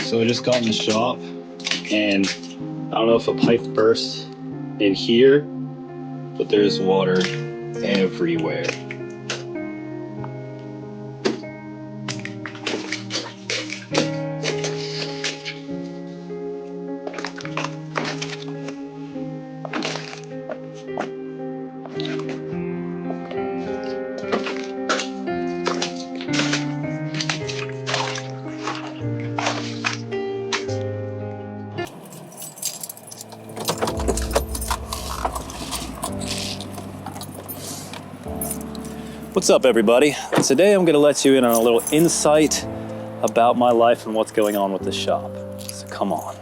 So I just got in the shop and I don't know if a pipe burst in here, but there's water everywhere. What's up, everybody? Today I'm going to let you in on a little insight about my life and what's going on with the shop. So come on.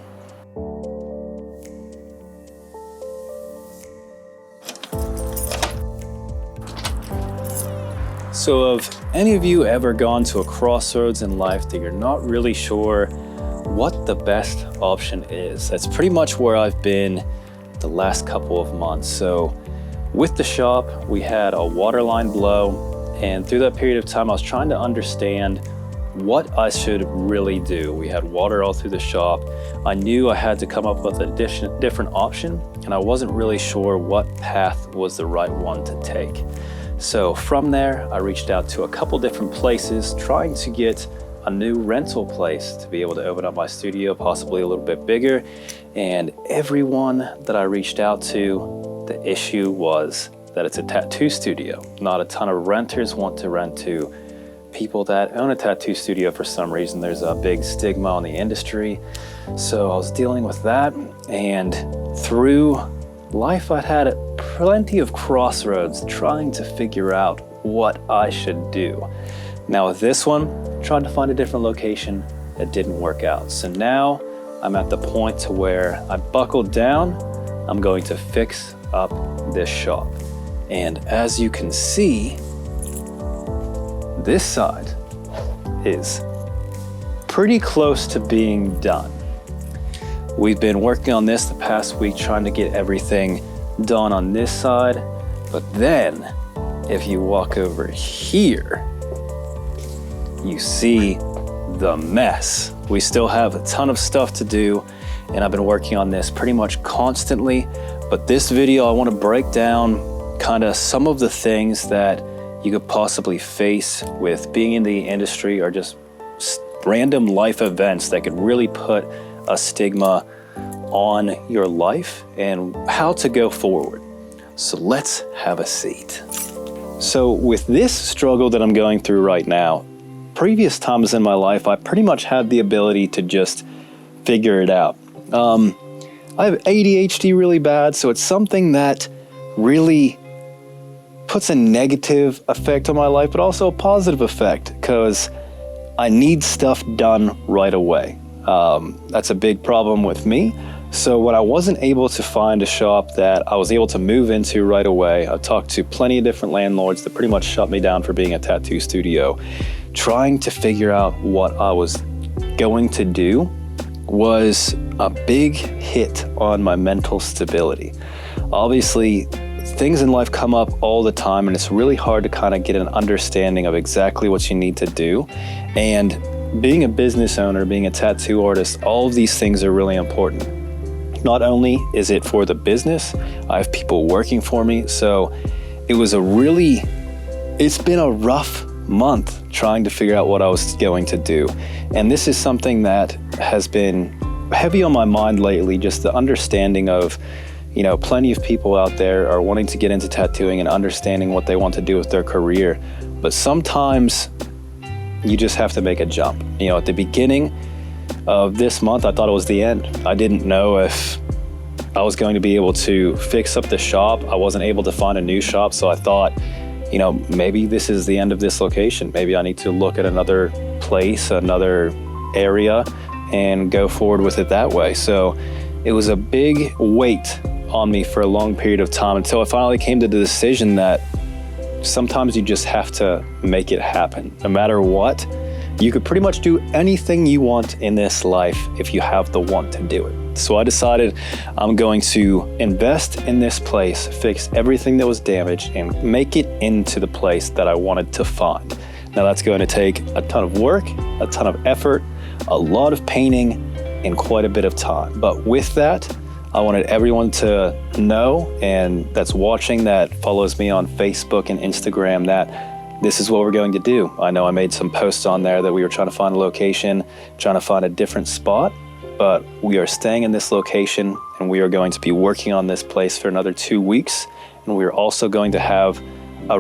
So have any of you ever gone to a crossroads in life that you're not really sure what the best option is? That's pretty much where I've been the last couple of months. So with the shop, we had a water line blow, and through that period of time, I was trying to understand what I should really do. We had water all through the shop. I knew I had to come up with a different option, and I wasn't really sure what path was the right one to take. So from there, I reached out to a couple different places, trying to get a new rental place to be able to open up my studio, possibly a little bit bigger. And everyone that I reached out to, the issue was that it's a tattoo studio. Not a ton of renters want to rent to people that own a tattoo studio for some reason. There's a big stigma on the industry. So I was dealing with that, and through life I'd had plenty of crossroads trying to figure out what I should do. Now with this one, I tried to find a different location that didn't work out. So now I'm at the point to where I buckled down. I'm going to fix up this shop. And as you can see, this side is pretty close to being done. We've been working on this the past week, trying to get everything done on this side. But then if you walk over here, you see the mess. We still have a ton of stuff to do, and I've been working on this pretty much constantly. But this video, I want to break down kind of some of the things that you could possibly face with being in the industry, or just random life events that could really put a stigma on your life and how to go forward. So let's have a seat. So with this struggle that I'm going through right now, previous times in my life, I pretty much had the ability to just figure it out. I have ADHD really bad, so it's something that really puts a negative effect on my life, but also a positive effect, because I need stuff done right away. That's a big problem with me. So when I wasn't able to find a shop that I was able to move into right away, I talked to plenty of different landlords that pretty much shut me down for being a tattoo studio. Trying to figure out what I was going to do was a big hit on my mental stability. Obviously, things in life come up all the time, and it's really hard to kind of get an understanding of exactly what you need to do. And being a business owner, being a tattoo artist, all of these things are really important. Not only is it for the business, I have people working for me. So it's been a rough month trying to figure out what I was going to do. And this is something that has been heavy on my mind lately, just the understanding of, plenty of people out there are wanting to get into tattooing and understanding what they want to do with their career. But sometimes you just have to make a jump. At the beginning of this month, I thought it was the end. I didn't know if I was going to be able to fix up the shop. I wasn't able to find a new shop, so I thought, maybe this is the end of this location. Maybe I need to look at another place, another area, and go forward with it that way. So it was a big weight on me for a long period of time, until I finally came to the decision that sometimes you just have to make it happen. No matter what, you could pretty much do anything you want in this life if you have the want to do it. So I decided I'm going to invest in this place, fix everything that was damaged, and make it into the place that I wanted to find. Now that's going to take a ton of work, a ton of effort, a lot of painting in quite a bit of time. But with that, I wanted everyone to know, and that's watching, that follows me on Facebook and Instagram, that this is what we're going to do. I know I made some posts on there that we were trying to find a location, trying to find a different spot, but we are staying in this location and we are going to be working on this place for another 2 weeks. And we are also going to have a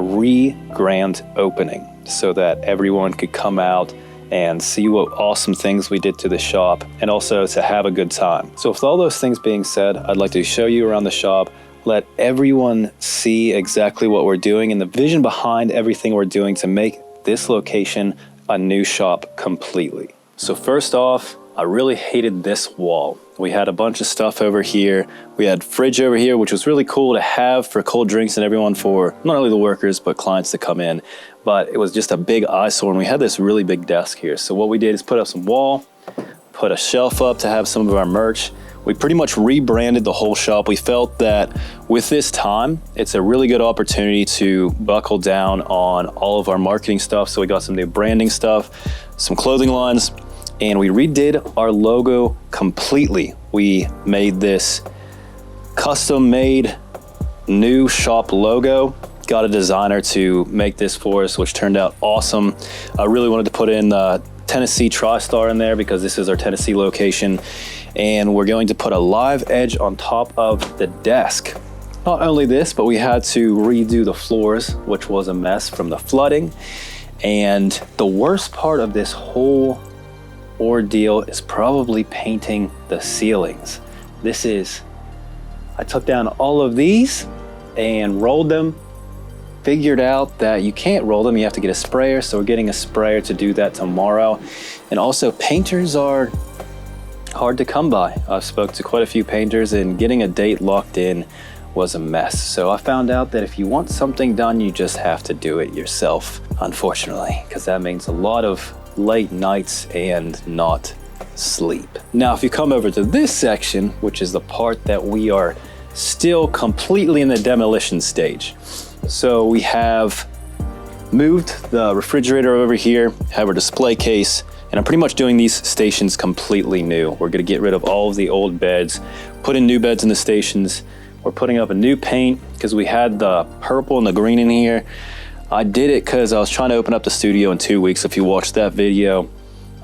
grand opening so that everyone could come out and see what awesome things we did to the shop, and also to have a good time. So with all those things being said, I'd like to show you around the shop, let everyone see exactly what we're doing and the vision behind everything we're doing to make this location a new shop completely. So first off, I really hated this wall. We had a bunch of stuff over here. We had fridge over here, which was really cool to have for cold drinks and everyone, for not only the workers, but clients to come in. But it was just a big eyesore, and we had this really big desk here. So what we did is put up some wall, put a shelf up to have some of our merch. We pretty much rebranded the whole shop. We felt that with this time, it's a really good opportunity to buckle down on all of our marketing stuff. So we got some new branding stuff, some clothing lines, and we redid our logo completely. We made this custom made new shop logo, got a designer to make this for us, which turned out awesome. I really wanted to put in the Tennessee TriStar in there because this is our Tennessee location, and we're going to put a live edge on top of the desk. Not only this, but we had to redo the floors, which was a mess from the flooding. And the worst part of this whole ordeal is probably painting the ceilings. I took down all of these and rolled them, figured out that you can't roll them, you have to get a sprayer, so we're getting a sprayer to do that tomorrow. And also, painters are hard to come by. I've spoke to quite a few painters, and getting a date locked in was a mess. So I found out that if you want something done, you just have to do it yourself, unfortunately, because that means a lot of late nights and not sleep. Now, if you come over to this section, which is the part that we are still completely in the demolition stage. So we have moved the refrigerator over here, have our display case, and I'm pretty much doing these stations completely new. We're gonna get rid of all of the old beds, put in new beds in the stations. We're putting up a new paint because we had the purple and the green in here. I did it because I was trying to open up the studio in 2 weeks. If you watched that video,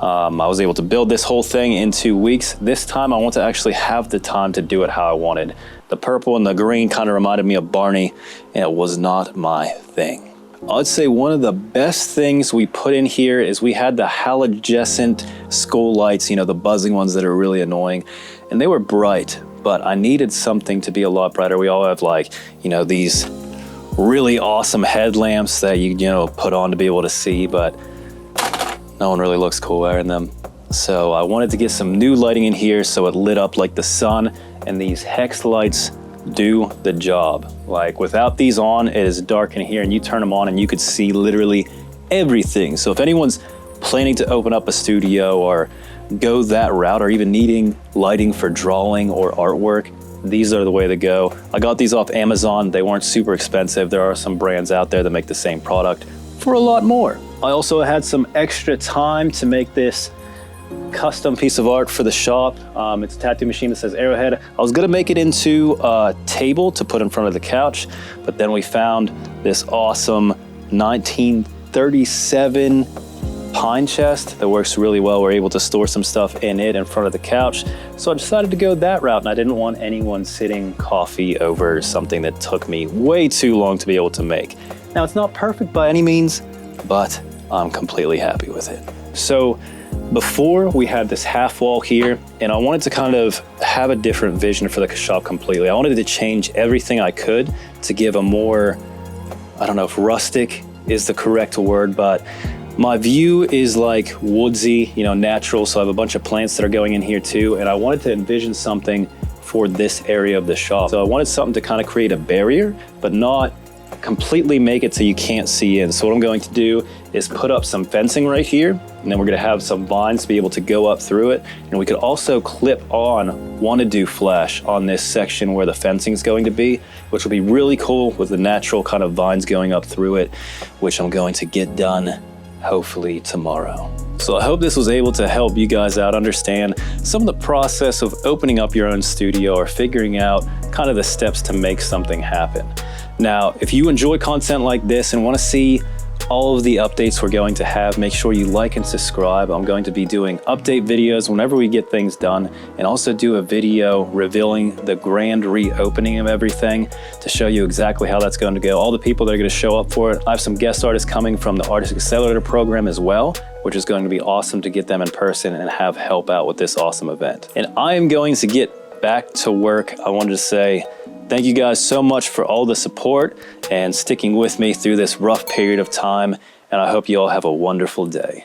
I was able to build this whole thing in 2 weeks. This time I want to actually have the time to do it how I wanted. The purple and the green kind of reminded me of Barney, and it was not my thing. I'd say one of the best things we put in here is we had the halogescent school lights, the buzzing ones that are really annoying, and they were bright, but I needed something to be a lot brighter. We all have these really awesome headlamps that you put on to be able to see, but no one really looks cool wearing them. So I wanted to get some new lighting in here so it lit up like the sun, and these hex lights do the job. Like, without these on, it is dark in here, and you turn them on and you could see literally everything. So if anyone's planning to open up a studio or go that route, or even needing lighting for drawing or artwork, these are the way to go. I got these off Amazon. They weren't super expensive. There are some brands out there that make the same product for a lot more. I also had some extra time to make this custom piece of art for the shop. It's a tattoo machine that says Arrowhead. I was gonna make it into a table to put in front of the couch, but then we found this awesome 1937 pine chest that works really well. We're able to store some stuff in it in front of the couch. So I decided to go that route, and I didn't want anyone sitting coffee over something that took me way too long to be able to make. Now, it's not perfect by any means, but I'm completely happy with it. So before, we had this half wall here, and I wanted to kind of have a different vision for the shop completely. I wanted to change everything I could to give a more, I don't know if rustic is the correct word, but my view is like woodsy, natural. So I have a bunch of plants that are going in here too. And I wanted to envision something for this area of the shop. So I wanted something to kind of create a barrier, but not completely make it so you can't see in. So what I'm going to do is put up some fencing right here, and then we're gonna have some vines to be able to go up through it. And we could also clip on wanna-do flash on this section where the fencing is going to be, which will be really cool with the natural kind of vines going up through it, which I'm going to get done hopefully tomorrow. So I hope this was able to help you guys out understand some of the process of opening up your own studio or figuring out kind of the steps to make something happen. Now, if you enjoy content like this and want to see all of the updates we're going to have, make sure you like and subscribe. I'm going to be doing update videos whenever we get things done, and also do a video revealing the grand reopening of everything to show you exactly how that's going to go, all the people that are going to show up for it. I have some guest artists coming from the Artist Accelerator program as well, which is going to be awesome to get them in person and have help out with this awesome event. And I am going to get back to work. I wanted to say thank you guys so much for all the support and sticking with me through this rough period of time, and I hope you all have a wonderful day.